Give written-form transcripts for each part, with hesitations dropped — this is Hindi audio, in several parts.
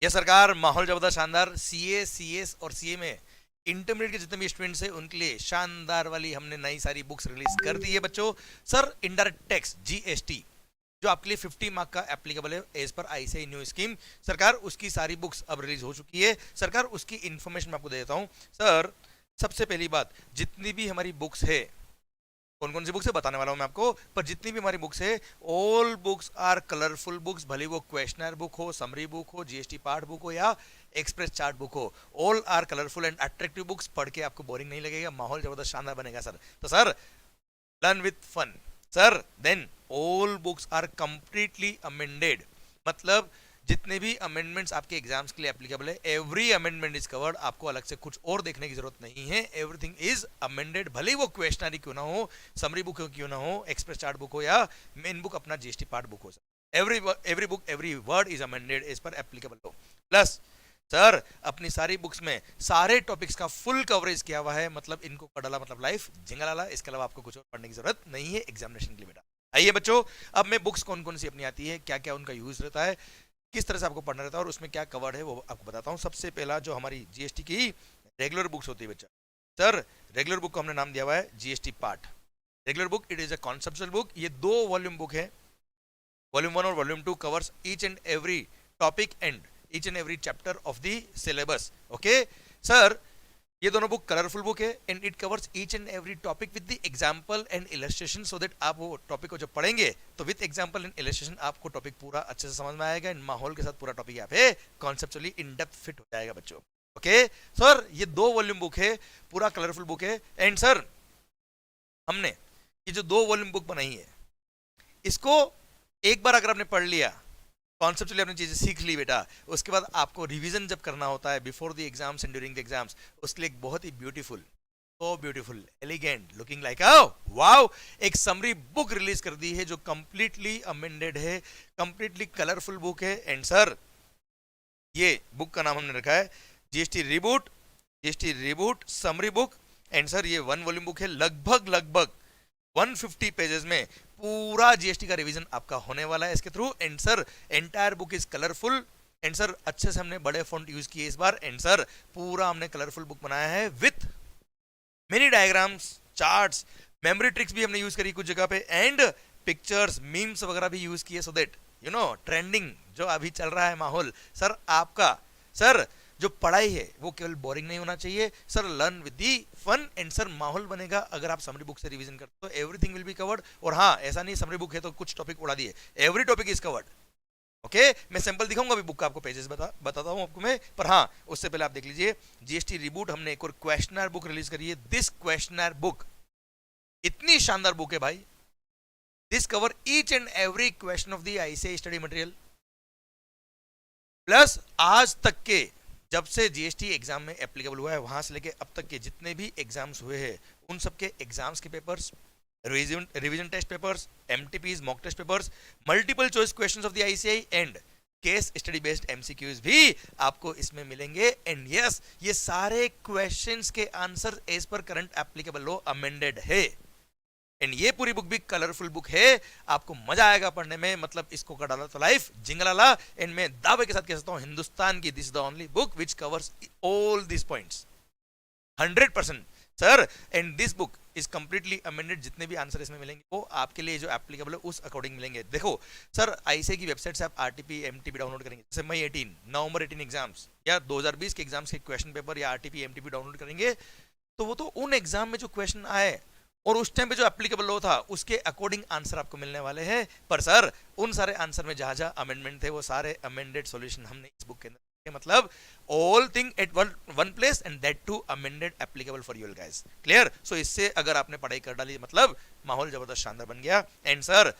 यह सरकार माहौल जबरदस्त शानदार। सीए, सीएस और सीए में इंटरमीडिएट के जितने भी स्टूडेंट्स हैं उनके लिए शानदार वाली हमने नई सारी बुक्स रिलीज कर दी है बच्चों। सर इनडायरेक्ट टैक्स जीएसटी जो आपके लिए 50 मार्क का एप्लीकेबल है as per ICAI new scheme, सरकार उसकी सारी बुक्स अब रिलीज हो चुकी है। सरकार उसकी इंफॉर्मेशन मैं आपको दे देता हूं। सर सबसे पहली बात, जितनी भी हमारी बुक्स है, कौन कौन सी बुक्स है बताने वाला हूं मैं आपको, पर जितनी भी हमारी बुक्स है all books are colourful books, भले वो क्वेश्चनर बुक हो, समरी बुक हो, जीएसटी पार्ट बुक हो या एक्सप्रेस चार्ट बुक हो, all are colourful and attractive books. पढ़ के आपको बोरिंग नहीं लगेगा, माहौल जबरदस्त शानदार बनेगा सर। तो sir learn with fun sir, then all books are completely amended, मतलब जितने भी अमेंडमेंट्स आपके एग्जाम्स के लिए एप्लीकेबल है, एवरी अमेंडमेंट इज कवर्ड। आपको अलग से कुछ और देखने की जरूरत नहीं है, एवरीथिंग इज अमेंडेड, भले वो क्वेश्चनरी क्यों ना हो, समरी बुक क्यों ना हो, एक्सप्रेस चार्ट बुक हो या मेन बुक अपना जीएसटी पार्ट बुक हो। Every book every word is amended as per applicable हो। प्लस सर अपनी सारी बुक्स में सारे टॉपिक्स का फुल कवरेज किया हुआ है, मतलब इनको पढ़ला मतलब लाइफ जिंगलाला। इसके अलावा आपको कुछ और पढ़ने की जरूरत नहीं है एग्जामिनेशन के लिए बेटा। आइए बच्चों, अब मैं बुक्स कौन कौन सी अपनी आती है, क्या क्या उनका यूज रहता है, किस तरह से आपको पढ़ना रहता है और उसमें क्या कवर्ड है वो आपको बताता हूं। सबसे पहला जो हमारी जीएसटी की रेगुलर बुक्स होती है बच्चा, सर रेगुलर बुक को हमने नाम दिया हुआ है GST part. Regular book it is a conceptual book, ये 2 वॉल्यूम बुक है। वॉल्यूम 1 और volume 2 covers each and every topic and each and every chapter of the syllabus. Okay sir, ये दोनों बुक कलरफुल बुक है and it covers each and every topic with the example and illustration, so that आप वो टॉपिक को जब पढ़ेंगे तो विद एग्जांपल एंड इलस्ट्रेशन आपको टॉपिक पूरा अच्छे से समझ में आएगा एंड माहौल के साथ पूरा टॉपिक यहाँ पे कॉन्सेप्चुअली इन डेप्थ फिट हो जाएगा बच्चों। ओके सर, ये 2 वॉल्यूम बुक है, पूरा कलरफुल बुक है। एंड सर हमने ये जो 2 वॉल्यूम बुक बनाई है, इसको एक बार अगर आपने पढ़ लिया, कॉन्सेप्चुअली आपने चीजें सीख ली बेटा, उसके बाद आपको रिवीजन जब करना होता है before the exams and during the exams, उसके लिए एक बहुत ही beautiful, so beautiful, elegant, looking like wow एक समरी बुक रिलीज कर दी है जो कंप्लीटली अमेंडेड है, कंप्लीटली कलरफुल बुक है। एंड सर ये बुक का नाम हमने रखा है GST reboot summary book. And sir ये 1 वॉल्यूम बुक है, लगभग 150 पेजेस में पूरा जीएसटी का रिवीजन आपका होने वाला है इसके through. And sir entire book is colourful and sir अच्छे से हमने बड़े फॉन्ट यूज किए इस बार। एंड सर पूरा हमने कलरफुल बुक बनाया है with many diagrams, charts, memory tricks भी हमने यूज करी कुछ जगह पे एंड पिक्चर्स, मीम्स वगैरह भी यूज किए, so that you know trending जो अभी चल रहा है माहौल, सर आपका सर जो पढ़ाई है वो केवल बोरिंग नहीं होना चाहिए sir, learn with the fun and sir माहौल बनेगा अगर आप समरी बुक से रिवीजन करते हो, एवरीथिंग विल बी कवर्ड। और हाँ, ऐसा नहीं समरी बुक है तो कुछ टॉपिक उड़ा दिए, every topic is covered. Okay मैं सैंपल दिखाऊंगा अभी बुक का आपको, पेजेस बताता हूं आपको मैं, पर हाँ उससे पहले आप देख लीजिए जीएसटी रिबूट हमने एक और क्वेश्चनर बुक रिलीज करी है। दिस क्वेश्चनर बुक इतनी शानदार बुक है भाई, this cover each and every question of the ICAI study material, plus आज तक के जब से जीएसटी एग्जाम में एप्लीकेबल हुआ है वहां से लेके अब तक के जितने भी एग्जाम्स हुए हैं उन सबके एग्जाम्स के papers, revision test papers, MTPs mock test papers, multiple choice questions of the ICAI and case study based MCQs भी आपको इसमें मिलेंगे। एंड यस ये सारे क्वेश्चंस के answer as per current applicable law amended है एंड ये पूरी बुक भी कलरफुल बुक है, आपको मजा आएगा पढ़ने में, मतलब इसको कर डाला तो लाइफ जिंगलाला। एंड मैं दावे के साथ कह सकता हूं हिंदुस्तान की this the only book which covers all this points 100% sir. And this book is completely amended, जितने भी आंसर इसमें मिलेंगे वो आपके लिए जो एप्लीकेबल है उस अकॉर्डिंग मिलेंगे। देखो सर आईसीएआई की वेबसाइट से आप आरटीपी एमटीपी डाउनलोड करेंगे, जैसे मई 18 नवंबर 18 एग्जाम्स या 2020 के एग्जाम्स के क्वेश्चन पेपर या आरटीपी एमटीपी डाउनलोड करेंगे तो वो तो उन एग्जाम में जो क्वेश्चन आए और उस टाइम पे जो एप्लीकेबल लॉ था उसके अकॉर्डिंग आंसर आपको मिलने वाले हैं। पर सर उन सारे आंसर में जहां अमेंडमेंट थे वो सारे अमेंडेड सॉल्यूशन हमने इस बुक के अंदर, मतलब all thing at one place and that too amended applicable for you guys. Clear? So इससे अगर आपने पढ़ाई कर डाली मतलब माहौल जबरदस्त शानदार बन गया। एंड सर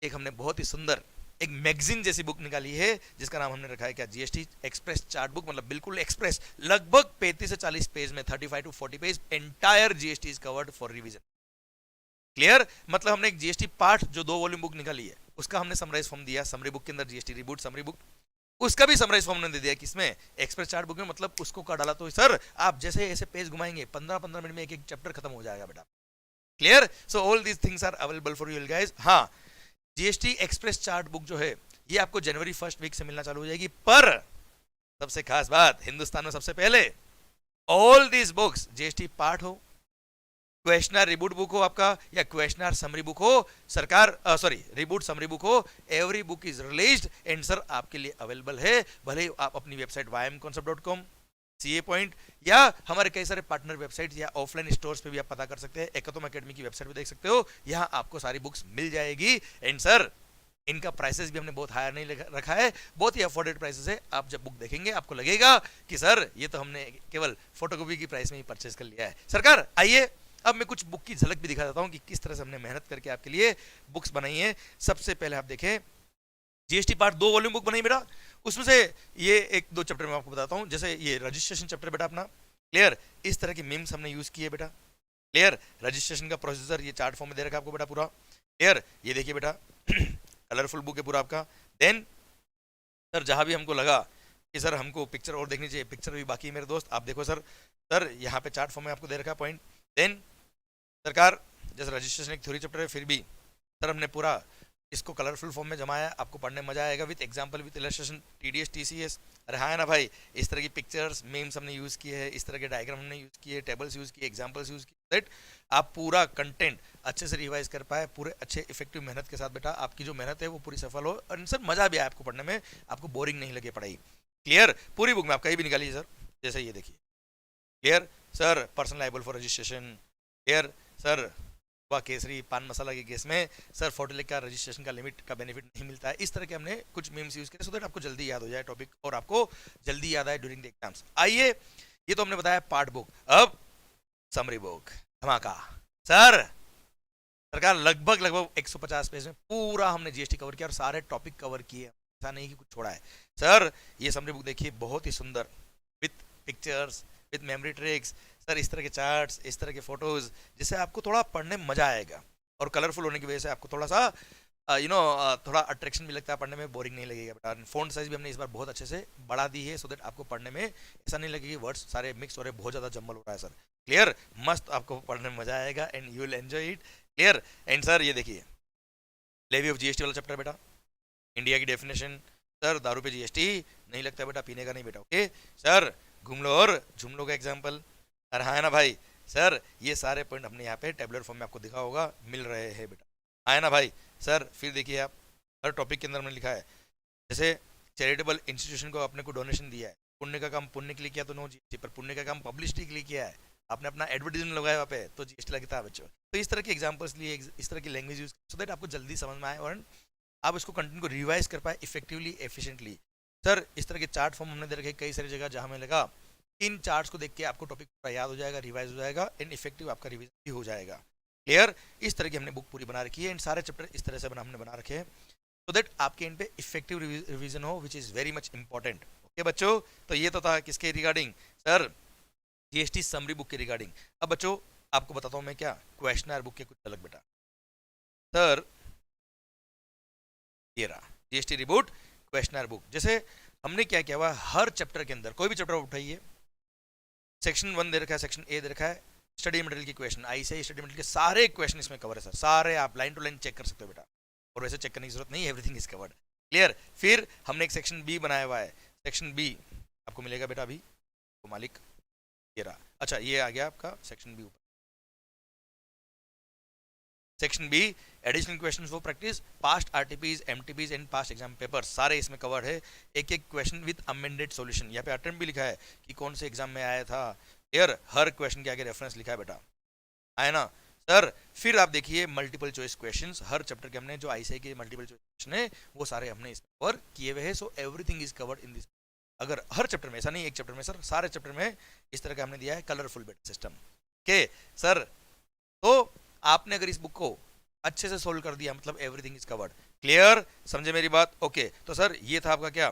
एक हमने बहुत ही सुंदर एक मैगजीन जैसी बुक निकाली है जिसका नाम हमने रखा है क्या, जीएसटी एक्सप्रेस चार्ट बुक, मतलब बिल्कुल एक्सप्रेस, लगभग 35 से 40 पेज में 35 to 40 page entire GST is covered for revision. Clear? मतलब हमने एक जीएसटी पार्ट जो 2 वॉल्यूम बुक निकाली है उसका हमने समराइज फॉर्म दिया समरी बुक के अंदर, जीएसटी रिबूट समरी बुक, उसका भी समराइज फॉर्म ने दे दिया किसमें, एक्सप्रेस चार्ट बुक में। मतलब उसको कर डाला तो सर आप जैसे ऐसे पेज घुमाएंगे 15-15 मिनट में एक चैप्टर खत्म हो जाएगा बेटा। Clear? So all these things are available for you guys. हाँ जीएसटी एक्सप्रेस चार्ट बुक जो है ये आपको जनवरी 1st वीक से मिलना चालू हो जाएगी, पर सबसे खास बात, हिंदुस्तान में सबसे पहले all these books GST part हो, क्वेश्चनर रिबूट बुक हो आपका, या क्वेश्चनर समरी बुक हो, सरकार सॉरी रिबूट समरी बुक हो, every book is released and sir आपके लिए अवेलेबल है। भले ही आप अपनी वेबसाइट ymconcept.com, सीए पॉइंट, या हमारे कई सारे पार्टनर वेबसाइट या ऑफलाइन स्टोर्स पे भी आप पता कर सकते हैं। एकतम एकेडमी की वेबसाइट पे देख सकते हो, यहाँ आपको सारी बुक्स मिल जाएगी। एंड सर इनका प्राइसेस भी हमने बहुत हायर नहीं रखा है, बहुत ही अफोर्डेड प्राइसेस है। आप जब बुक देखेंगे आपको लगेगा कि सर ये तो हमने केवल फोटोकॉपी की प्राइस में ही परचेज कर लिया है। सरकार आइए, अब मैं कुछ बुक की झलक भी दिखा देता हूँ कि किस तरह से हमने मेहनत करके आपके लिए बुक्स बनाई है। सबसे पहले आप देखें, जीएसटी पार्ट 2 वॉल्यूम बुक बनाई बेटा, उसमें से ये एक दो चैप्टर मैं आपको बताता हूँ। जैसे ये रजिस्ट्रेशन चैप्टर बेटा अपना क्लियर, इस तरह की मीम्स हमने यूज किए बेटा क्लियर। रजिस्ट्रेशन का प्रोसीजर ये चार्ट फॉर्म में दे रखा है आपको बेटा पूरा क्लियर। ये देखिए बेटा कलरफुल बुक है पूरा आपका। देन सर जहां भी हमको लगा कि सर हमको पिक्चर और देखनी चाहिए, पिक्चर भी बाकी है मेरे दोस्त, आप देखो सर, सर यहाँ पे चार्ट फॉर्म में आपको दे रखा है पॉइंट। देन सरकार जैसे रजिस्ट्रेशन एक थ्योरी चैप्टर है, फिर भी सर हमने पूरा इसको कलरफुल फॉर्म में जमाया, आपको पढ़ने में मजा आएगा, with example with illustration, TDS TCS. अरे हाँ है ना भाई, इस तरह की पिक्चर्स मीम्स हमने यूज़ किए हैं, इस तरह के डायग्राम हमने यूज़ किए, टेबल्स यूज़ किए, एग्जांपल्स यूज़ किए, दैट आप पूरा कंटेंट अच्छे से रिवाइज कर पाए, पूरे अच्छे इफेक्टिव मेहनत के साथ बेटा आपकी जो मेहनत है वो पूरी सफल हो, और सर मजा भी आए आपको पढ़ने में, आपको बोरिंग नहीं लगे पढ़ाई। क्लियर, पूरी बुक में आप कहीं भी निकालिए सर, जैसे ये देखिए clear sir, personal liable for registration clear sir, Kesari पान मसाला के केस में सर फोटोलिक का रजिस्ट्रेशन का लिमिट का बेनिफिट नहीं मिलता है। इस तरह के हमने कुछ मीम्स यूज किए सो दैट आपको जल्दी याद हो जाए टॉपिक और आपको जल्दी याद आए ड्यूरिंग द एग्जाम्स। आइए, ये तो हमने बताया पार्ट बुक, अब समरी बुक धमाका। सर सरकार लगभग 150 पेज में पूरा हमने जीएसटी कवर किया और सारे टॉपिक कवर किए, ऐसा नहीं कि कुछ छोड़ा है। सर ये समरी बुक देखिए, बहुत ही सुंदर, with pictures, with memory tricks, sir इस तरह के चार्ट्स, इस तरह के फोटोज, जिससे आपको थोड़ा पढ़ने में मजा आएगा, और कलरफुल होने की वजह से आपको थोड़ा सा थोड़ा अट्रैक्शन भी लगता है, पढ़ने में बोरिंग नहीं लगेगा बेटा। फ़ॉन्ट साइज भी हमने इस बार बहुत अच्छे से बढ़ा दी है, सो दैट आपको पढ़ने में ऐसा नहीं लगेगा कि वर्ड्स सारे मिक्स हो रहे, बहुत ज़्यादा जम्बल हो रहा है सर। क्लियर, मस्त आपको पढ़ने में मजा आएगा and you will enjoy it. Clear. And sir ये देखिए लेवी ऑफ जीएसटी वाला चैप्टर बेटा, इंडिया की डेफिनेशन, सर दारू पे जीएसटी नहीं लगता बेटा, पीने का नहीं बेटा, ओके सर। घूम लो और झूम लो का एग्जाम्पल, अरे हाँ है ना भाई। सर ये सारे पॉइंट हमने यहाँ पे टेबलर फॉर्म में आपको दिखा होगा, मिल रहे हैं बेटा, हाँ है ना भाई। सर फिर देखिए आप, हर टॉपिक के अंदर हमने लिखा है, जैसे चैरिटेबल इंस्टीट्यूशन को आपने को डोनेशन दिया है, पुण्य का काम पुण्य के लिए किया तो नो जीएसटी, पर पुण्य का काम पब्लिसिटी के लिए किया है, आपने अपना एडवर्टीजमेंट लगाया वहाँ पे तो जीएसटी लगता है बच्चों। तो इस तरह के एग्जाम्पल्स लिए, इस तरह की लैंग्वेज यूज सो दैट आपको जल्दी समझ में आए और आप इसको कंटेंट को रिवाइज कर पाए इफेक्टिवली एफिशिएंटली। सर इस तरह के चार्ट फॉर्म हमने दे रखे कई सारी जगह, जहाँ हमें लगा इन चार्ट्स को देख के आपको टॉपिक पूरा याद हो जाएगा, रिवाइज हो जाएगा एंड इफेक्टिव आपका रिवीजन भी हो जाएगा। क्लियर, इस तरह की हमने बुक पूरी बना रखी है एंड सारे चैप्टर इस तरह से हमने बना रखे हैं सो दैट आपके इन पे इफेक्टिव रिवीजन हो, which is very much important. Okay बच्चों, तो ये तो था किसके regarding, sir GST summary book के रिगार्डिंग। अब बच्चों आपको बताता हूँ मैं क्या, क्वेश्चनर बुक के कुछ अलग बेटा। सर ये रहा जीएसटी रिबूट क्वेश्चनर बुक। जैसे हमने क्या किया हुआ, हर चैप्टर के अंदर कोई भी चैप्टर उठाइए, सेक्शन 1 दे रखा है, सेक्शन ए दे रखा है, स्टडी मटेरियल की क्वेश्चन, आई से स्टडी मटेरियल के सारे क्वेश्चन इसमें कवर है सर, सारे आप लाइन टू लाइन चेक कर सकते हो बेटा, और वैसे चेक करने की जरूरत नहीं, एवरीथिंग इज कवर्ड। क्लियर। फिर हमने एक सेक्शन बी बनाया हुआ है, सेक्शन बी आपको मिलेगा बेटा अभी तो मालिक, ये रहा। अच्छा ये आ गया आपका सेक्शन बी ऊपर, section B additional question for practice, past RTPs, MTPs and past exam paper, सारे इसमें कवर्ड है। एक एक क्वेश्चन विद अमेंडेड सॉल्यूशन, यहाँ पे अटेम्प्ट भी लिखा है कि कौन से एग्जाम में आया था, यार हर क्वेश्चन के आगे रेफरेंस लिखा है बेटा, आया ना सर। फिर आप देखिए मल्टीपल चॉइस क्वेश्चंस, हर चैप्टर के हमने जो आईसीआई के मल्टीपल चॉइस क्वेश्चन है वो सारे हमने इसमें कवर किए हुए हैं, so everything is covered in this. अगर हर चैप्टर में, ऐसा नहीं एक चैप्टर में सर, सारे चैप्टर में इस तरह का हमने दिया है कलरफुल बेटा सिस्टम के सर। तो आपने अगर इस बुक को अच्छे से सोल्व कर दिया मतलब एवरीथिंग इज कवर्ड। क्लियर, समझे मेरी बात, ओके। तो सर ये था आपका क्या,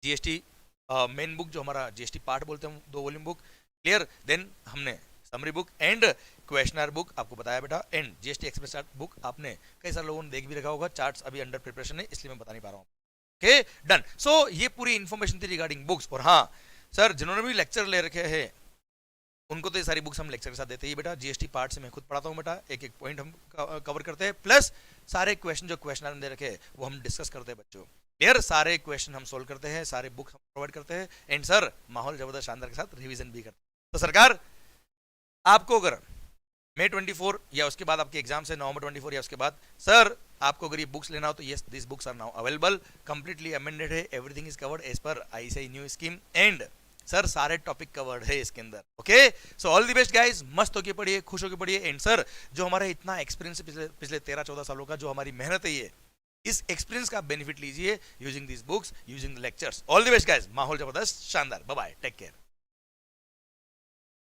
जीएसटी मेन बुक जो हमारा जीएसटी पार्ट बोलते हैं 2 वॉल्यूम बुक। क्लियर। देन हमने summary book and questioner book आपको बताया बेटा, and GST express chart book आपने कई सारे लोगों ने देख भी रखा होगा, चार्ट्स अभी अंडर प्रिपरेशन है इसलिए मैं बता नहीं पा रहा हूँ। Okay done. सो ये पूरी इन्फॉर्मेशन थी रिगार्डिंग बुक्स। और हाँ सर जिन्होंने भी लेक्चर ले रखे हैं उनको तो ये सारी बुक्स हम लेक्चर के साथ देते हैं बेटा, जीएसटी पार्ट से मैं खुद पढ़ाता हूँ बेटा, एक एक पॉइंट हम कवर करते हैं, प्लस सारे क्वेश्चन जो क्वेश्चन दे रखे हैं वो हम डिस्कस करते हैं बच्चों। क्लियर? सारे क्वेश्चन हम सोल्व करते हैं, सारे बुक हम प्रोवाइड करते हैं, एंड सर माहौल जबरदस्त शानदार के साथ रिवीजन भी करते हैं। तो सरकार, आपको अगर मई 24 या उसके बाद आपके एग्जाम से नवंबर 24 या उसके बाद, सर आपको अगर ये बुक्स लेना हो तो yes, this books are now available, completely amended है, everything is covered as per ICAI new scheme, and sir सारे टॉपिक कवर्ड है इसके अंदर। Okay, so all the best guys, मस्त होके पढ़िए, खुश होके पढ़िए, एंड सर जो हमारा इतना एक्सपीरियंस है पिछले 13-14 सालों का, जो हमारी मेहनत है, ये इस एक्सपीरियंस का बेनिफिट लीजिए using this books, using the lectures. All the best guys, माहौल जबरदस्त शानदार, बाय बाय, टेक केयर।